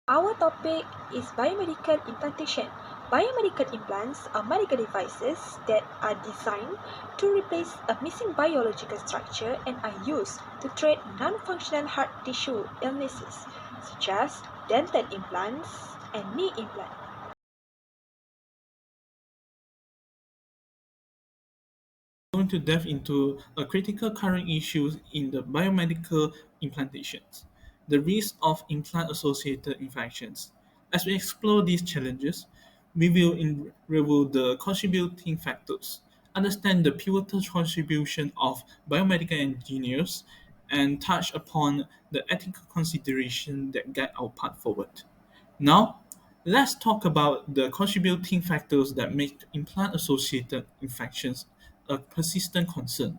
Our topic is biomedical implantation. Biomedical implants are medical devices that are designed to replace a missing biological structure and are used to treat non-functional heart tissue illnesses such as dental implants and knee implants. Going to delve into a critical current issue in the biomedical implantations, the risk of implant-associated infections. As we explore these challenges, we will reveal the contributing factors, understand the pivotal contribution of biomedical engineers, and touch upon the ethical consideration that guide our path forward. Now, let's talk about the contributing factors that make implant associated infections a persistent concern.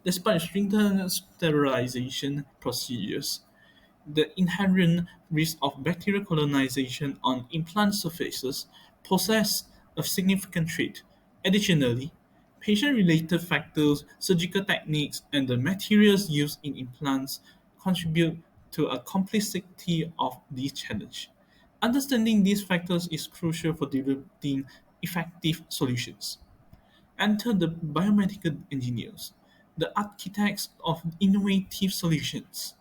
Despite stringent sterilization procedures, the inherent risk of bacterial colonization on implant surfaces poses a significant threat. Additionally, patient-related factors, surgical techniques, and the materials used in implants contribute to a complexity of these challenges. Understanding these factors is crucial for developing effective solutions. Enter the biomedical engineers, the architects of innovative solutions.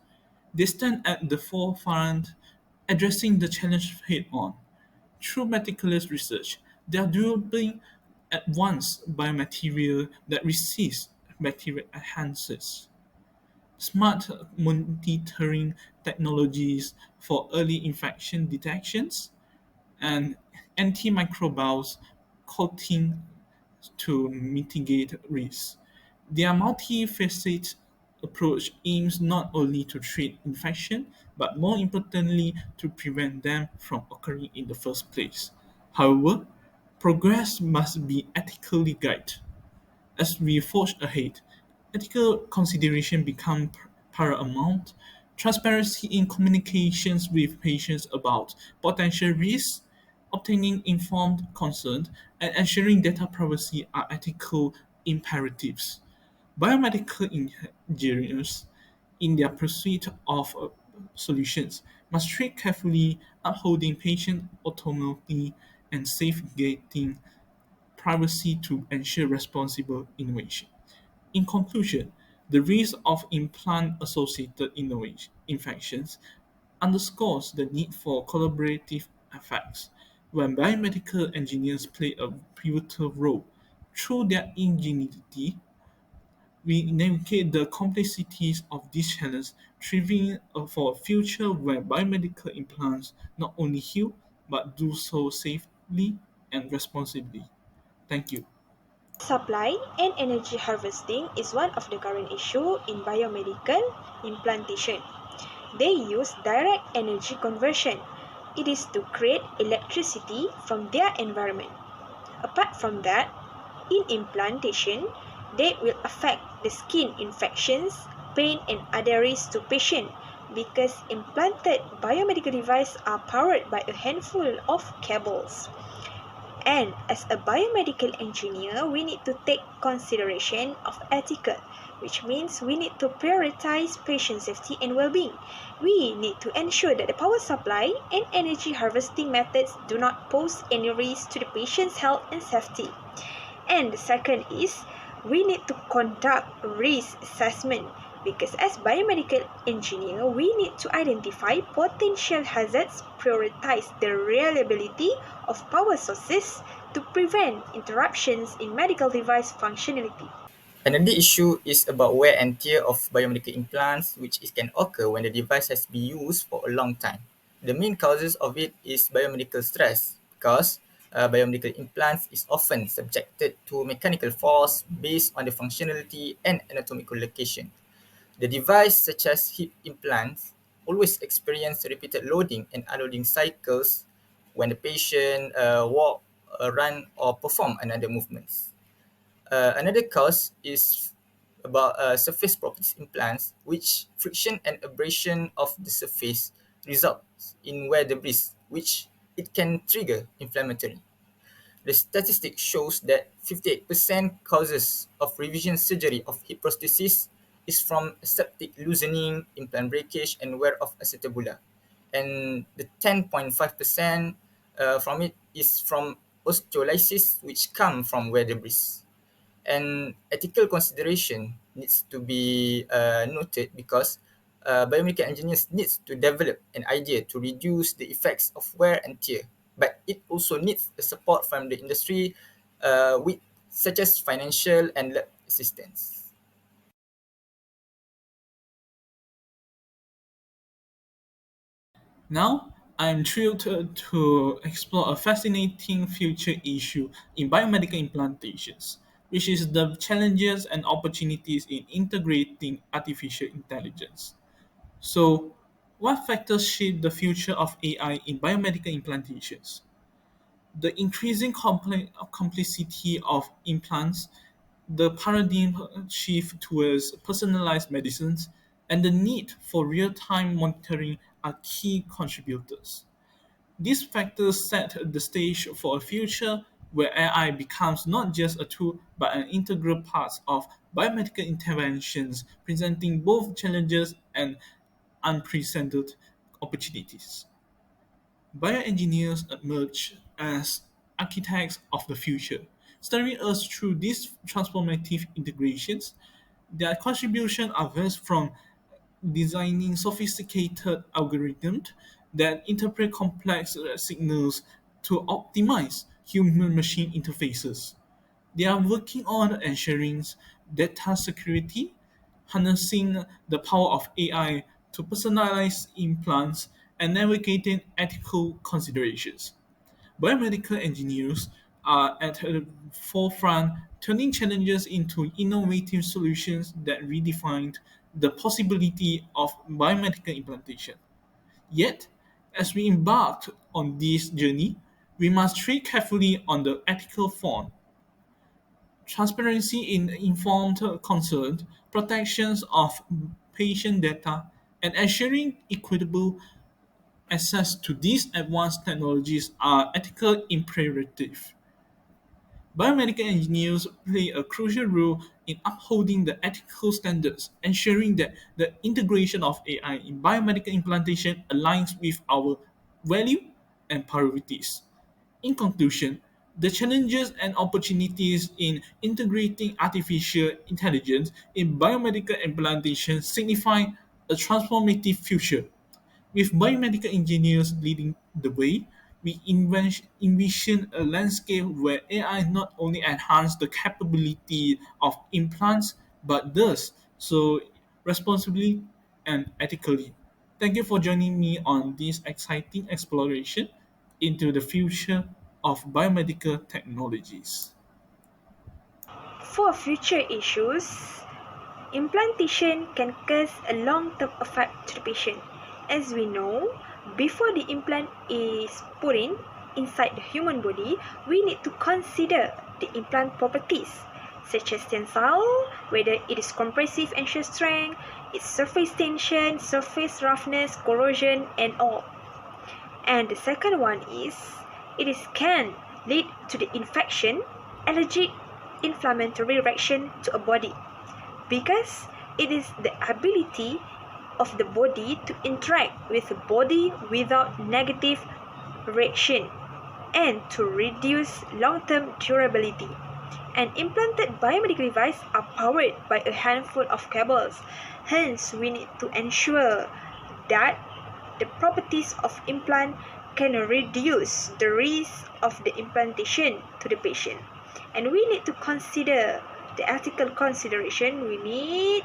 They stand at the forefront, addressing the challenge head on. Through meticulous research, they are developing advanced biomaterial that resist bacterial enhancers, smart monitoring technologies for early infection detections, and antimicrobial coating to mitigate risks. Their multifaceted approach aims not only to treat infection, but more importantly, to prevent them from occurring in the first place. However, progress must be ethically guided. As we forge ahead, ethical consideration become paramount. Transparency in communications with patients about potential risks, obtaining informed consent, and ensuring data privacy are ethical imperatives. Biomedical engineers, in their pursuit of solutions, must tread carefully, upholding patient autonomy and safeguarding privacy to ensure responsible innovation. In conclusion, the risk of implant-associated infections underscores the need for collaborative efforts, when biomedical engineers play a pivotal role. Through their ingenuity, we navigate the complexities of this challenge, striving for a future where biomedical implants not only heal, but do so safely and responsibly. Thank you. Supply and energy harvesting is one of the current issues in biomedical implantation. They use direct energy conversion. It is to create electricity from their environment. Apart from that, in implantation, they will affect the skin infections, pain and other risks to patient because implanted biomedical devices are powered by a handful of cables. And as a biomedical engineer, we need to take consideration of ethical, which means we need to prioritize patient safety and well-being. We need to ensure that the power supply and energy harvesting methods do not pose any risk to the patient's health and safety. And the second is we need to conduct risk assessment because as biomedical engineer, we need to identify potential hazards, prioritize the reliability of power sources to prevent interruptions in medical device functionality. Another issue is about wear and tear of biomedical implants, which can occur when the device has been used for a long time. The main causes of it is biomedical stress because biomedical implants is often subjected to mechanical force based on the functionality and anatomical location. The device, such as hip implants, always experience repeated loading and unloading cycles when the patient walk, run, or perform another movements. Another cause is about surface properties implants, which friction and abrasion of the surface results in wear debris, which it can trigger inflammatory. The statistic shows that 58% causes of revision surgery of hip prosthesis is from septic loosening, implant breakage, and wear of acetabula. and the 10.5% from it is from osteolysis, which come from wear debris. And ethical consideration needs to be noted because biomedical engineers needs to develop an idea to reduce the effects of wear and tear, but it also needs the support from the industry with such as financial and lab assistance. Now, I'm thrilled to explore a fascinating future issue in biomedical implantations, which is the challenges and opportunities in integrating artificial intelligence. So, what factors shape the future of AI in biomedical implantations? The increasing complexity of implants, the paradigm shift towards personalized medicines, and the need for real time monitoring are key contributors. These factors set the stage for a future where AI becomes not just a tool but an integral part of biomedical interventions, presenting both challenges and unprecedented opportunities. Bioengineers emerge as architects of the future, steering us through these transformative integrations. Their contributions are vast from designing sophisticated algorithms that interpret complex signals to optimize human machine interfaces. They are working on ensuring data security, harnessing the power of AI to personalize implants, and navigating ethical considerations. Biomedical engineers are at the forefront, turning challenges into innovative solutions that redefine the possibility of biomedical implantation. Yet, as we embark on this journey, we must tread carefully on the ethical front. Transparency in informed consent, protections of patient data, and ensuring equitable access to these advanced technologies are ethical imperatives. Biomedical engineers play a crucial role in upholding the ethical standards, ensuring that the integration of AI in biomedical implantation aligns with our value and priorities. In conclusion, the challenges and opportunities in integrating artificial intelligence in biomedical implantation signify a transformative future. With biomedical engineers leading the way, we envision a landscape where AI not only enhances the capability of implants but does so responsibly and ethically. Thank you for joining me on this exciting exploration into the future of biomedical technologies. For future issues, implantation can cause a long-term effect to the patient. As we know, before the implant is put in inside the human body, we need to consider the implant properties such as tensile, whether it is compressive and shear strength, its surface tension, surface roughness, corrosion, and all. And the second one is it is can lead to the infection, allergic, inflammatory reaction to a body because it is the ability of the body to interact with the body without negative reaction and to reduce long-term durability. An implanted biomedical device are powered by a handful of cables. Hence, we need to ensure that the properties of implant can reduce the risk of the implantation to the patient. And we need to consider the ethical consideration. We need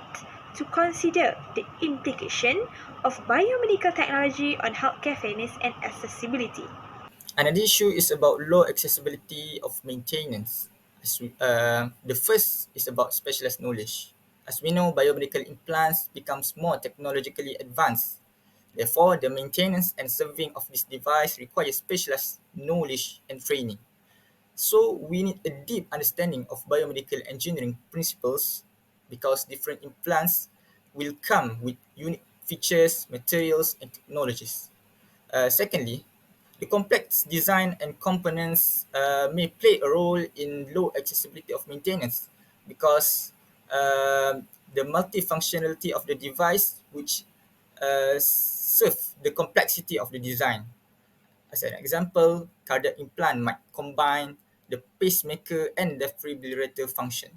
to consider the implication of biomedical technology on healthcare fairness and accessibility. Another issue is about low accessibility of maintenance. The first is about specialized knowledge. As we know, biomedical implants becomes more technologically advanced. Therefore, the maintenance and serving of this device requires specialized knowledge and training. So we need a deep understanding of biomedical engineering principles because different implants will come with unique features, materials, and technologies. Secondly, the complex design and components may play a role in low accessibility of maintenance because the multifunctionality of the device, which serve the complexity of the design. As an example, cardiac implant might combine the pacemaker and defibrillator function.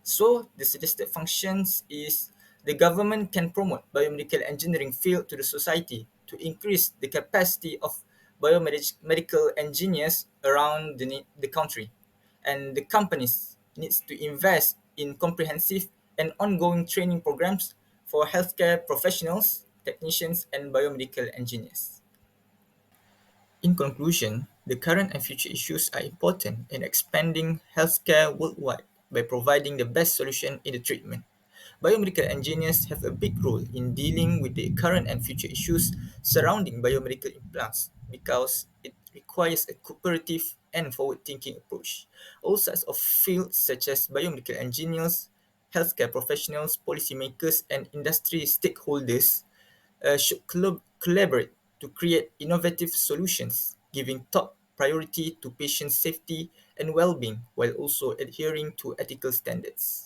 So the suggested functions is the government can promote biomedical engineering field to the society to increase the capacity of biomedical engineers around the country. And the companies needs to invest in comprehensive and ongoing training programs for healthcare professionals, technicians, and biomedical engineers. In conclusion, the current and future issues are important in expanding healthcare worldwide by providing the best solution in the treatment. Biomedical engineers have a big role in dealing with the current and future issues surrounding biomedical implants because it requires a cooperative and forward-thinking approach. All sorts of fields such as biomedical engineers, healthcare professionals, policymakers, and industry stakeholders should collaborate to create innovative solutions, giving top priority to patient safety and well-being while also adhering to ethical standards.